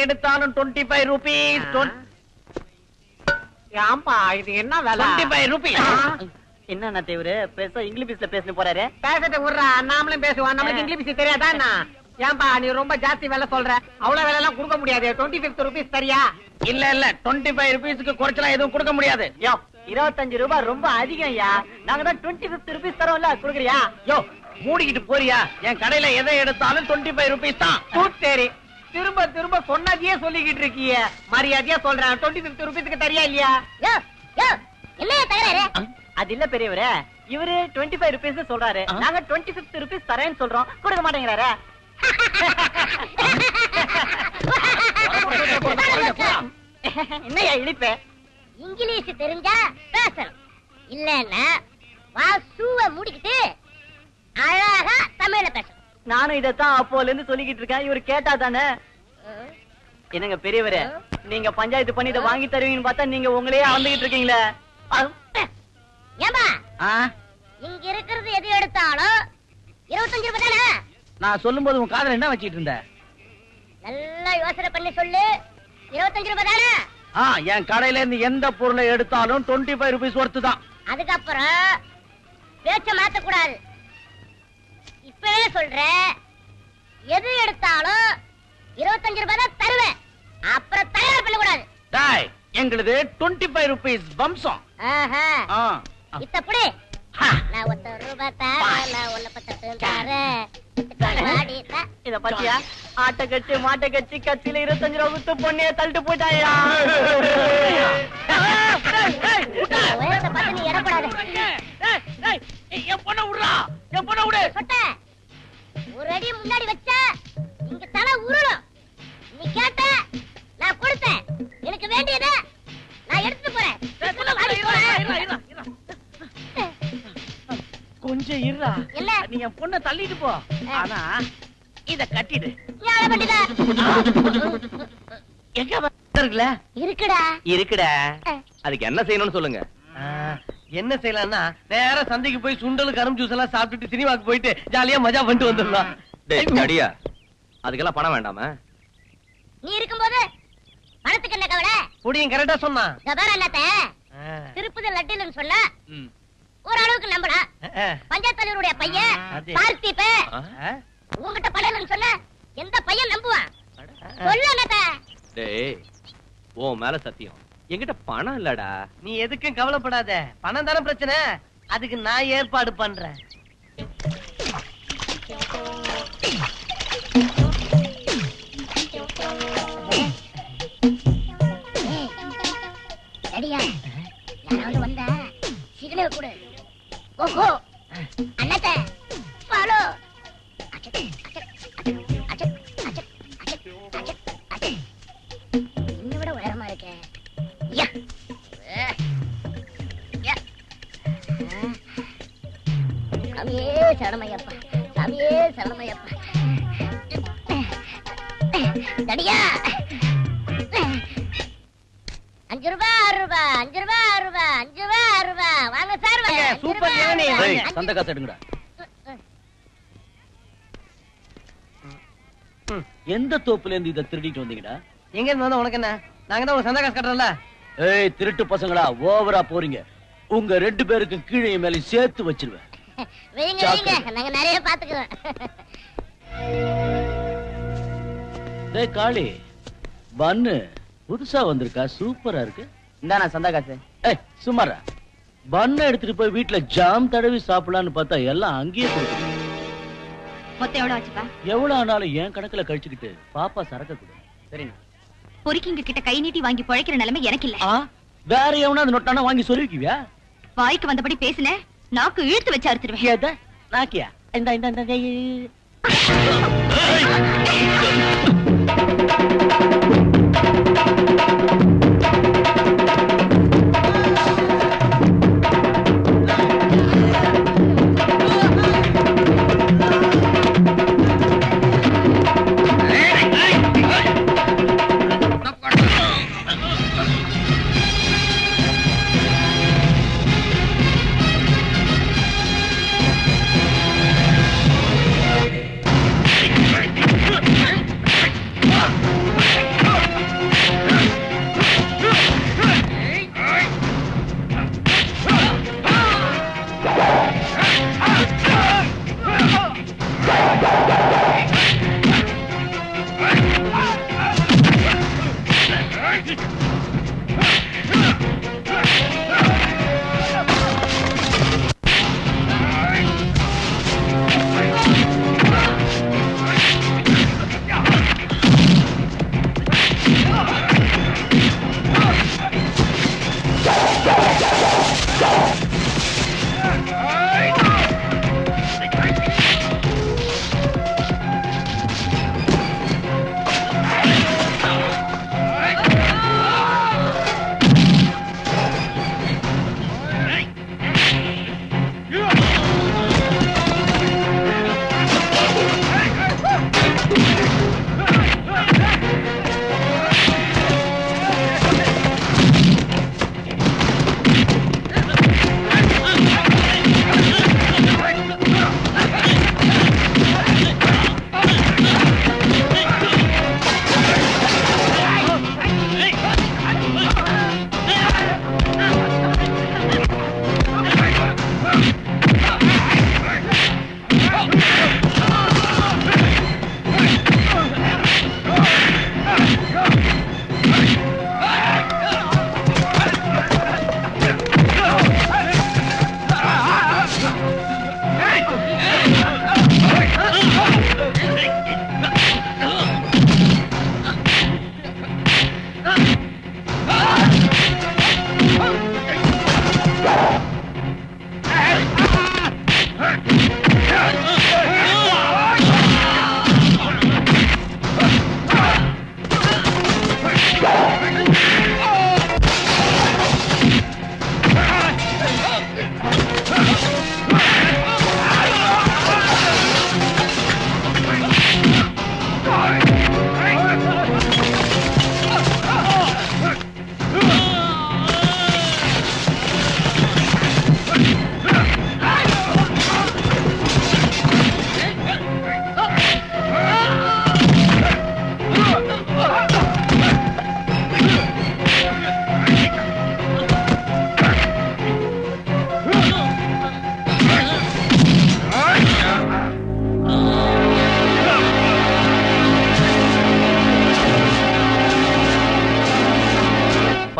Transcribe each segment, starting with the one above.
எடுத்தாலும் 25 rupees. ஏம்பா இது என்ன வேலை? 25 rupees. என்ன தேவரு பேச இங்கிலீஷ்ல பேசணும் போறாரு. பேசிட்டு விடுறா, நாமளும் பேசுவோம். நமக்கு இங்கிலீஷ் தெரியாதா என்ன? ஏன்பா நீ ரொம்ப ஜாஸ்தி வேலை சொல்ற? அவ்வளவு வேலை எல்லாம் கொடுக்க முடியாது. 25 rupees சரியா? இல்ல 25 rupeesக்கு குறைச்சலாம் எதுவும் கொடுக்க முடியாது. யோ 25 ரூபாய் ரொம்ப அதிகம் ஐயா. நாங்க தான் 25 rupees தரோம்ல, குடுக்குறியா? யோ மூடிக்கிட்டு போறியா? என் கடையில எதை எடுத்தாலும் 25 rupees தான். சரி, திரும்ப திரும்ப சொன்னதையே சொல்லிக்கிட்டு இருக்கிய. மரியாதையா சொல்றேன், 25 rupeesக்கு தரியா இல்லையா? என்ன தகராறு? அது இல்ல பெரியவரே, இவரு 25 rupees சொல்றாரு, நாங்க 25 rupees தரேன்னு சொல்றோம், கொடுக்க மாட்டேங்கிறாரு. என்னையா இழிப்ப? இங்கிலீஷ் தெரிஞ்சா பேசணும், இல்லன்னா வாசுவ மூடிக்கிட்டு அழகா தமிழ்ல பேசணும். நானும் இதத்தான் அப்போல இருந்து சொல்லிக்கிட்டு இருக்கேன், இவரு கேட்டா தானே. என்னங்க பெரியவரே, நீங்க பஞ்சாயத்து பண்ணி இதை வாங்கி தருவீங்கன்னு பார்த்தா நீங்க உங்களையே அளந்துகிட்டு இருக்கீங்களே. ஏம்பா இங்க இருக்கிறது எது எடுத்தாலும் 25 ரூபாய் தானே? நான் சொல்லும் போது உன் காதுல என்ன வச்சிட்டு இருந்த? நல்லா யோசனை பண்ணி சொல்லு. 25 ரூபாய் தானே? என் கடையில இருந்து எந்த பொருளை எடுத்தாலும் 25 rupees ஒர்த்து தான். அதுக்கப்புறம் பேச்ச மாத்த கூடாது. இப்பவே சொல்ற, எது எடுத்தாலும் 25 ரூபாய் தான் தருவேன். அப்புறம் தயார் பண்ண கூடாது. டேய், எங்களுது 25 rupees வம்சம். இத்தப்படி நான் 1 ரூபாய் தரேன், நான் 1 தரேன். இத பாத்தியா? ஆட்டை கட்டி மாட்டை கட்டி கத்தில 25 ரூபாய் வித்து பொண்ணைய தள்ளிட்டு போயிட்டாயா? உயரத்தை பார்த்து நீ இடப்படாத. என் பொண்ணை விடுறா, என் பொண்ணை விடு. சொட்ட ஒரு அடி முன்னாடி வச்ச இங்க தலை உருளும். நீ கேட்ட, நான் கொடுத்தேன். எனக்கு வேண்டியதை நான் எடுத்து போறேன். கொஞ்சம் இருடா. இல்ல நீ என் பொண்ணை தள்ளிட்டு போ, ஆனா இத கட்டிடு. எங்க இருக்குல்ல? இருக்குடா இருக்குடா. அதுக்கு என்ன செய்யணும்னு சொல்லுங்க. என்ன செய்யலாம்னா நேரா சந்தைக்கு போய் சுண்டல் கரும் ஜூஸ் எல்லாம் சாப்பிட்டுட்டு சினிமாக்கு போயிட்டு ஜாலியா மஜா பண்ணிட்டு வந்துடலாம். அடியா, அதுக்கெல்லாம் பணம் வேண்டாமா? நீ இருக்கும்போது பணத்துக்கு என்ன கவலை? புடியும் கரெக்டா சொன்னா. அண்ணாத்த திருப்பதி லட்டுன்னு சொன்னா ஓரளவுக்கு நம்பலாம். பஞ்சாயத்து தலைவருடைய பையன் பார்த்திப உங்ககிட்ட பணம் சொன்ன எந்த பையன் நம்புவான்? சொல்லு அண்ணாத்த. டேய், உன் மேல சத்தியம், என்கிட்ட பணம் இல்லடா. நீ எதுக்கும் கவலைப்படாத, பணம் தானே பிரச்சனை, அதுக்கு நான் ஏற்பாடு பண்றேன். ரெடியா? யாராவது வந்தா சிக்னல் கொடு. ஓஹோ அண்ணாத்த ஃபாலோ. இன்னை விட உயரமா இருக்கேன். சாமியே சரணமையப்பா, சாமியே சரணமையப்பா. தடியா 5 ரூபாய் 6 ரூபாய் 5 ரூபாய் 6 ரூபாய் 5 ரூபாய் 6 ரூபாய். வாங்க சார், சூப்பர் ஏனே. சந்த காசு எடுங்கடா. எந்த தோப்புல இருந்து இத திருடிட்டு வந்தீங்கடா? எங்க இருந்து வந்தா உனக்கு என்ன? நாங்க தான் ஒரு சந்தா காசு கட்டறோம்ல. ஏய் திருட்டு பசங்களா, ஓவரா போறீங்க. உங்க 2 பேருக்கு கீழே மேல சேர்த்து வச்சிருவேன். வெயிங்க வெயிங்க, நாங்க நிறைய பாத்துக்குறோம். டேய் காளி, பன்னு புதுசா வந்திருக்கா, சூப்பரா இருக்கு. இந்தாண்ணா சந்தா காசு. ஏய் சும்மாரா, பன்னு எடுத்துட்டு போய் வீட்டுல ஜாம் தடவி சாப்பிடலான்னு பார்த்தா எல்லாம் அங்கேயே கொடுக்குது. மொத்தம் எவ்வளவு ஆச்சுப்பா? எவ்வளவு ஆனாலும் என் கணக்குல கழிச்சுக்கிட்டு பாப்பா சரக்க கொடு. சரிண்ணா. பொறுக்கிங்க கிட்ட கை நீட்டி வாங்கி பழைக்கிற நிலைமை எனக்கு இல்ல. வேற எவனாவது நொட்டானா வாங்கி சொல்லிருக்கியா? வாய்க்கு வந்தபடி பேசுன, நாக்கு இழுத்து வச்சு அறுத்துருவேன். ஏதா நாக்கியா? இந்த இந்த இந்த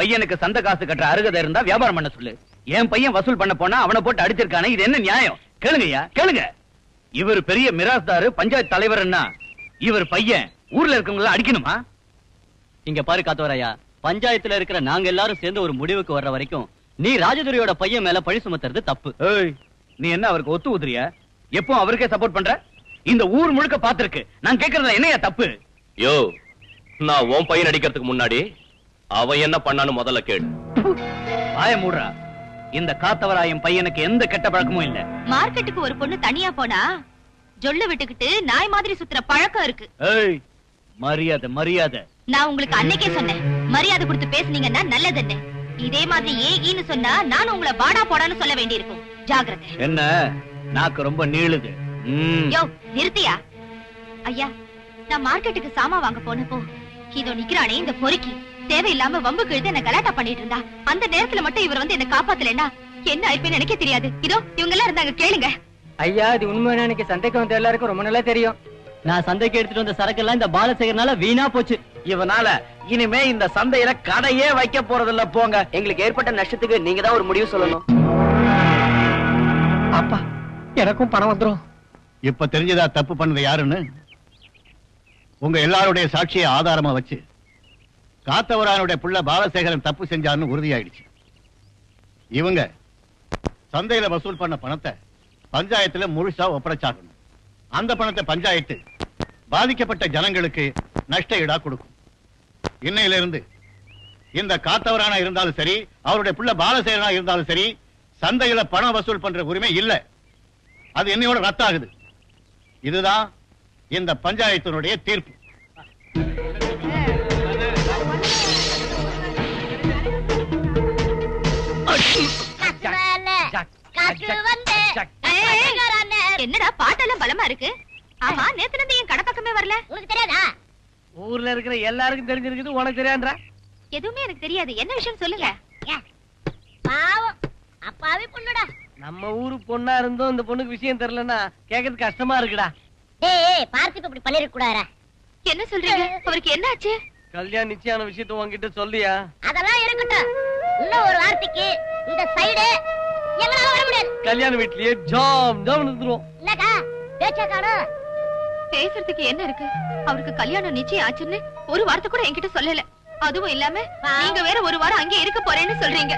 பையனுக்கு சந்த காசு கட்டுற அருகதை இருந்தா வியாபாரம் பண்ண சொல்லு. என் பையன் வசூல் பண்ண போனா அவனை போட்டு அடிச்சிருக்கானே, இது என்ன நியாயம்? கேளுங்கய்யா கேளுங்க. இவர் பெரிய மிராஸ்தாரு, பஞ்சாயத்து தலைவர்னா இவர் பையன் ஊர்ல இருக்கவங்க அடிக்கணுமா? இங்க பாரு காத்தவராயா, பஞ்சாயத்துல இருக்கிற நாங்க எல்லாரும் சேர்ந்து ஒரு முடிவுக்கு வர்ற வரைக்கும் நீ ராஜதுரையோட பையன் மேல பழி சுமத்துறது தப்பு. ஏய், நீ என்ன அவருக்கு ஒத்து ஊதுறியா? எப்போ அவருக்கே சப்போர்ட் பண்ற? இந்த ஊர் முழுக்க பாத்துருக்கு. நான் கேக்குறதுல என்னையா தப்பு? யோ, நான் உன் பையன் அடிக்கிறதுக்கு முன்னாடி அவன் என்ன பண்ணான்னு முதல்ல கேளு. வாய மூடுறா. இந்த காத்தவராயன் பையனுக்கு எந்த கெட்ட பழக்கமும் இல்ல. மார்க்கெட்டுக்கு ஒரு பொண்ணு தனியா போனா ஜொல்ல விட்டுக்கிட்டு நாய் மாதிரி சுத்துற பழக்கம் இருக்கு. ஏய், மரியாதை மரியாதை. நான் உங்களுக்கு அன்னைக்கே சொன்னேன், மரியாதை கொடுத்து பேசுனீங்கன்னா நல்லதுன்னு. இதே மாதிரி ஏன்னு சொன்னா நானும் உங்களை வாடா போடான்னு சொல்ல வேண்டியிருக்கும். ஜாக்கிரதை. என்ன நாக்கு ரொம்ப நீளுது? யோ நிறுத்தியா? ஐயா, நான் மார்க்கெட்டுக்கு சாமா வாங்க போனப்போ இதோ நிக்கிறானே இந்த பொறுக்கி தேவையில்லாம வம்பு கிழித்து என்ன கலாட்டா பண்ணிட்டு இருந்தா. அந்த நேரத்துல மட்டும் இவர் வந்து என்ன காப்பாத்தலன்னா என்ன ஆயிருப்பேன்னு எனக்கே தெரியாது. இதோ இவங்க எல்லாம் இருந்தாங்க, கேளுங்க. ஐயா, இது உண்மையான எனக்கு சந்தைக்கு வந்த எல்லாருக்கும் ரொம்ப நல்லா தெரியும். நான் சந்தைக்கு எடுத்துட்டு வந்த சரக்கெல்லாம் இந்த பாலசேகரனால வீணா போச்சு. இவனால இனிமே இந்த சந்தையில கடையே வைக்க போறதில்ல. போங்க. எங்களுக்கு ஏற்பட்ட நஷ்டத்துக்கு நீங்க தான் ஒரு முடிவு சொல்லணும். அப்பா, எனக்கும் பணம் வந்துரும். இப்ப தெரிஞ்சதா தப்பு பண்ணது யாருன்னு? உங்க எல்லாருடைய சாட்சியை ஆதாரமா வச்சு காத்தவரானுடைய புள்ள பாலசேகரன் தப்பு செஞ்சான்னு உறுதியாயிடுச்சு. இவங்க சந்தையில வசூல் பண்ண பணத்தை பஞ்சாயத்துல முழுசா ஒப்படைச்சாகணும். அந்த பணத்தை பஞ்சாயத்து பாதிக்கப்பட்ட ஜனங்களுக்கு நஷ்ட ஈடா கொடுக்கும். இன்னையில இருந்து இந்த காத்தவரானா இருந்தாலும் சரி, அவருடைய புள்ள பாலசேகரனா இருந்தாலும் சரி, சந்தையில பணம் வசூல் பண்ற உரிமை இல்ல. அது என்னையோட ரத்தாகுது. இதுதான் இந்த பஞ்சாயத்தினுடைய தீர்ப்பு. என்னடா பாட்டெல்லாம் பலமா இருக்கு? ஆமா, நேத்துல இருந்து என் கடை பக்கமே வரல. உனக்கு தெரியாதா? ஊர்ல இருக்கிற எல்லாருக்கும் தெரிஞ்சிருக்குது, உனக்கு தெரியாதுன்ற? எதுவுமே எனக்கு தெரியாது. என்ன விஷயம் சொல்லுங்க. பாவம், அப்பாவி பொண்ணுடா. நம்ம ஊரு பொண்ணா இருந்தும் இந்த பொண்ணுக்கு விஷயம் தெரியலன்னா கேட்கறது கஷ்டமா இருக்குடா. டேய், பார்த்திப இப்படி பண்ணிருக்க கூடாதா? என்ன சொல்றீங்க? அவருக்கு என்ன ஆச்சு? கல்யாணம் நிச்சயான விஷயத்த உன்கிட்ட சொல்லியா? அதெல்லாம் இருக்கட்டும். இன்னும் ஒரு வார்த்தைக்கு இந்த சைடு எங்களால வர முடியாது. கல்யாண வீட்லயே ஜாம் ஜாம் நிறுத்துறோம். என்னக்கா பேச்சா காணோம்? பேசுறதுக்கு என்ன இருக்கு? அவருக்கு கல்யாணம் நிச்சயம் ஆச்சுன்னு ஒரு வார்த்தை கூட என்கிட்ட சொல்லல. அதுவும் இல்லாம நீங்க வேற ஒரு வாரம் அங்கே இருக்க போறேன்னு சொல்றீங்க.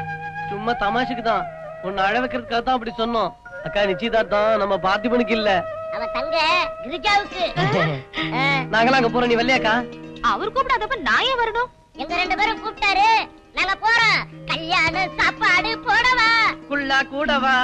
சும்மா தமாஷுக்கு தான், உன்னை அழ வைக்கிறதுக்காக தான் அப்படி சொன்னோம். அக்கா, நிச்சயதார்த்தம் நம்ம பார்த்திபனுக்கு இல்ல, அவ தங்க கிரிஜாவுக்கு. நாங்களாம் அங்க போறோம். நீ வெள்ளையாக்கா? அவர் கூப்பிடாதப்ப நான் ஏன் வரணும்? எங்க 2 பேரும் கூப்பிட்டாரு, நாங்க போறோம். கல்யாண சாப்பாடு போடவா? குள்ளா கூடவா?